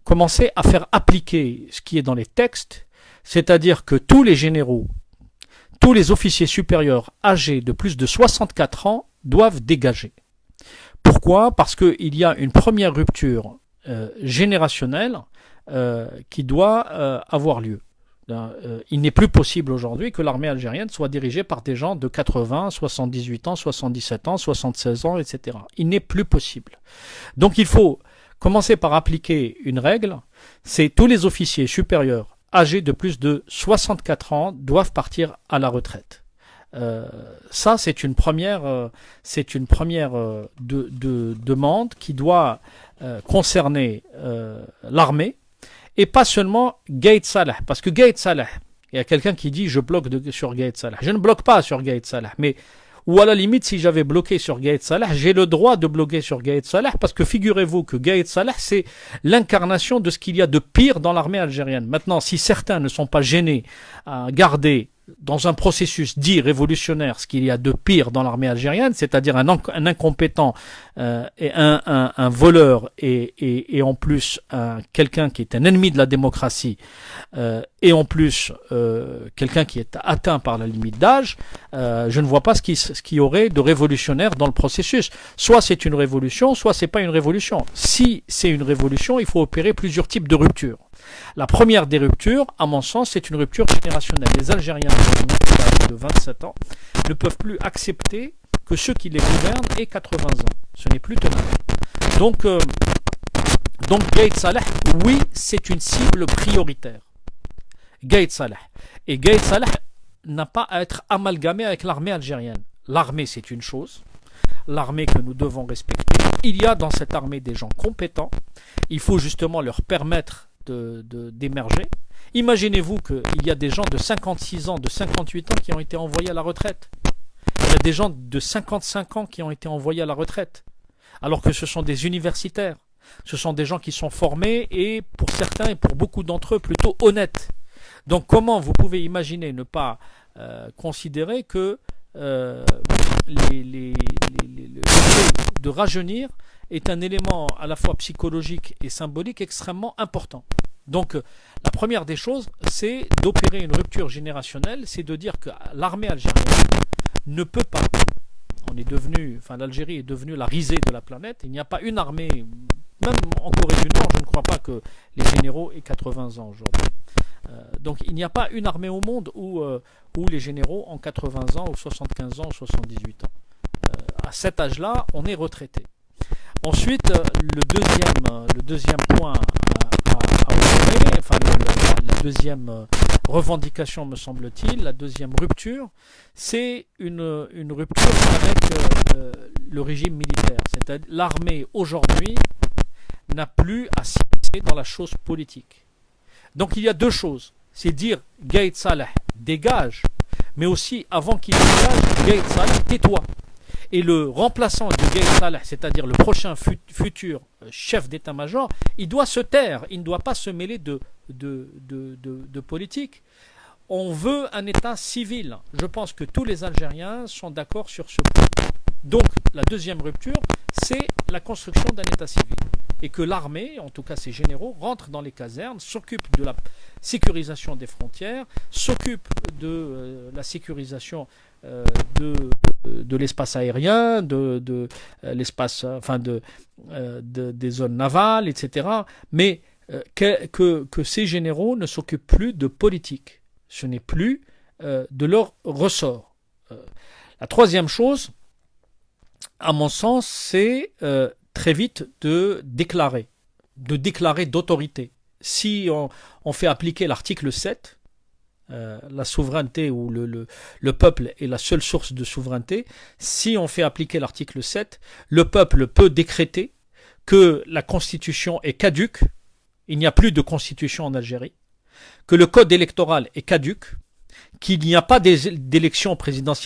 commencer à faire appliquer ce qui est dans les textes, c'est-à-dire que tous les généraux, tous les officiers supérieurs âgés de plus de 64 ans doivent dégager. Pourquoi? Parce qu'il y a une première rupture générationnelle qui doit avoir lieu. Il n'est plus possible aujourd'hui que l'armée algérienne soit dirigée par des gens de 80, 78 ans, 77 ans, 76 ans, etc. Il n'est plus possible. Donc il faut commencer par appliquer une règle, c'est tous les officiers supérieurs âgés de plus de 64 ans doivent partir à la retraite. Ça, c'est une première demande qui doit concerner l'armée et pas seulement Gaïd Salah. Parce que Gaïd Salah, il y a quelqu'un qui dit je bloque sur Gaïd Salah. Je ne bloque pas sur Gaïd Salah, mais ou à la limite, si j'avais bloqué sur Gaïd Salah, j'ai le droit de bloquer sur Gaïd Salah parce que figurez-vous que Gaïd Salah, c'est l'incarnation de ce qu'il y a de pire dans l'armée algérienne. Maintenant, si certains ne sont pas gênés à garder dans un processus dit révolutionnaire ce qu'il y a de pire dans l'armée algérienne, c'est-à-dire un incompétent et un voleur et en plus quelqu'un qui est un ennemi de la démocratie et en plus quelqu'un qui est atteint par la limite d'âge, je ne vois pas ce qu'il y aurait de révolutionnaire dans le processus. Soit c'est une révolution, soit c'est pas une révolution. Si c'est une révolution, il faut opérer plusieurs types de ruptures. La première des ruptures, à mon sens, c'est une rupture générationnelle. Les Algériens de 27 ans ne peuvent plus accepter que ceux qui les gouvernent aient 80 ans. Ce n'est plus tenable. Donc Gaïd Salah, oui, c'est une cible prioritaire. Gaïd Salah. Et Gaïd Salah n'a pas à être amalgamé avec l'armée algérienne. L'armée, c'est une chose. L'armée que nous devons respecter. Il y a dans cette armée des gens compétents. Il faut justement leur permettre d'émerger. Imaginez-vous qu'il y a des gens de 56 ans, de 58 ans qui ont été envoyés à la retraite. Il y a des gens de 55 ans qui ont été envoyés à la retraite. Alors que ce sont des universitaires. Ce sont des gens qui sont formés et pour certains et pour beaucoup d'entre eux plutôt honnêtes. Donc comment vous pouvez imaginer ne pas considérer que le fait de rajeunir est un élément à la fois psychologique et symbolique extrêmement important. Donc la première des choses, c'est d'opérer une rupture générationnelle, c'est de dire que l'armée algérienne ne peut pas, l'Algérie est devenue la risée de la planète, il n'y a pas une armée, même en Corée du Nord, je ne crois pas que les généraux aient 80 ans aujourd'hui. Donc il n'y a pas une armée au monde où les généraux ont 80 ans ou 75 ans ou 78 ans. À cet âge-là, on est retraité. Ensuite, le deuxième point à opérer, la deuxième revendication me semble-t-il, la deuxième rupture, c'est une rupture avec le régime militaire. C'est-à-dire l'armée aujourd'hui n'a plus à s'immiscer dans la chose politique. Donc il y a deux choses, c'est dire Gaïd Salah dégage, mais aussi avant qu'il dégage, Gaïd Salah tais-toi. Et le remplaçant de Gaïd Salah, c'est-à-dire le prochain futur chef d'état-major, il doit se taire, il ne doit pas se mêler de politique. On veut un État civil. Je pense que tous les Algériens sont d'accord sur ce point. Donc la deuxième rupture, c'est la construction d'un État civil. Et que l'armée, en tout cas ses généraux, rentrent dans les casernes, s'occupent de la sécurisation des frontières, s'occupent de la sécurisation de l'espace aérien, l'espace, des zones navales, etc. Mais que ces généraux ne s'occupent plus de politique. Ce n'est plus de leur ressort. La troisième chose, à mon sens, c'est très vite de déclarer d'autorité. Si on fait appliquer l'article 7, la souveraineté ou le peuple est la seule source de souveraineté, si on fait appliquer l'article 7, le peuple peut décréter que la constitution est caduque, il n'y a plus de constitution en Algérie, que le code électoral est caduque, qu'il n'y a pas d'élection présidentielle